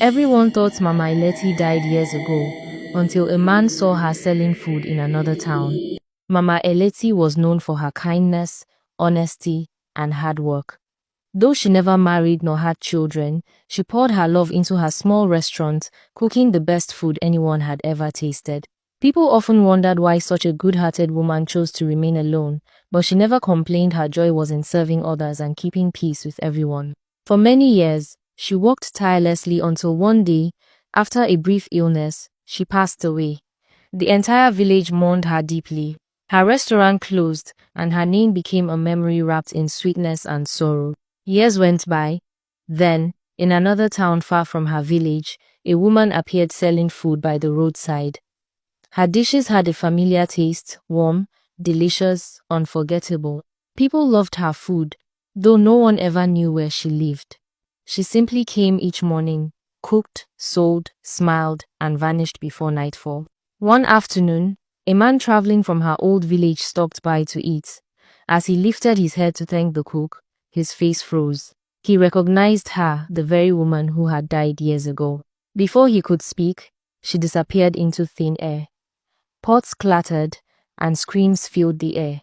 Everyone thought Mama Eleti died years ago, until a man saw her selling food in another town. Mama Eleti was known for her kindness, honesty, and hard work. Though she never married nor had children, she poured her love into her small restaurant, cooking the best food anyone had ever tasted. People often wondered why such a good-hearted woman chose to remain alone, but she never complained. Her joy was in serving others and keeping peace with everyone. For many years, she worked tirelessly until one day, after a brief illness, she passed away. The entire village mourned her deeply. Her restaurant closed, and her name became a memory wrapped in sweetness and sorrow. Years went by. Then, in another town far from her village, a woman appeared selling food by the roadside. Her dishes had a familiar taste, warm, delicious, unforgettable. People loved her food, though no one ever knew where she lived. She simply came each morning, cooked, sold, smiled, and vanished before nightfall. One afternoon, a man traveling from her old village stopped by to eat. As he lifted his head to thank the cook, his face froze. He recognized her, the very woman who had died years ago. Before he could speak, she disappeared into thin air. Pots clattered, and screams filled the air.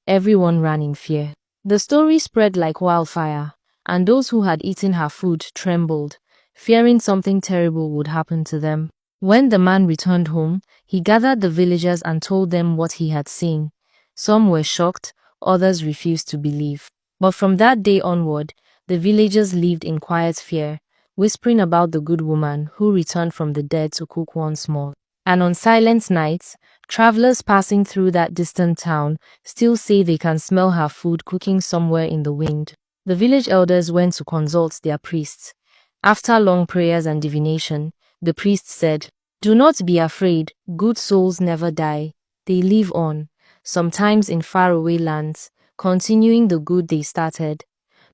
Everyone ran in fear. The story spread like wildfire, and those who had eaten her food trembled, fearing something terrible would happen to them. When the man returned home, he gathered the villagers and told them what he had seen. Some were shocked, others refused to believe. But from that day onward, the villagers lived in quiet fear, whispering about the good woman who returned from the dead to cook once more. And on silent nights, travelers passing through that distant town still say they can smell her food cooking somewhere in the wind. The village elders went to consult their priests. After long prayers and divination, the priest said, "Do not be afraid, good souls never die. They live on, sometimes in faraway lands, continuing the good they started.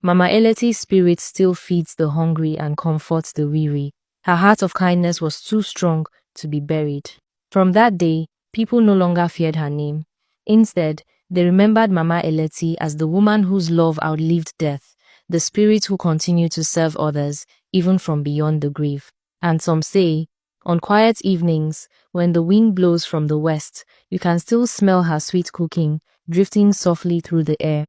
Mama Eleti's spirit still feeds the hungry and comforts the weary. Her heart of kindness was too strong to be buried." From that day, people no longer feared her name. Instead, they remembered Mama Eleti as the woman whose love outlived death, the spirit who continued to serve others, even from beyond the grave. And some say, on quiet evenings, when the wind blows from the west, you can still smell her sweet cooking, drifting softly through the air.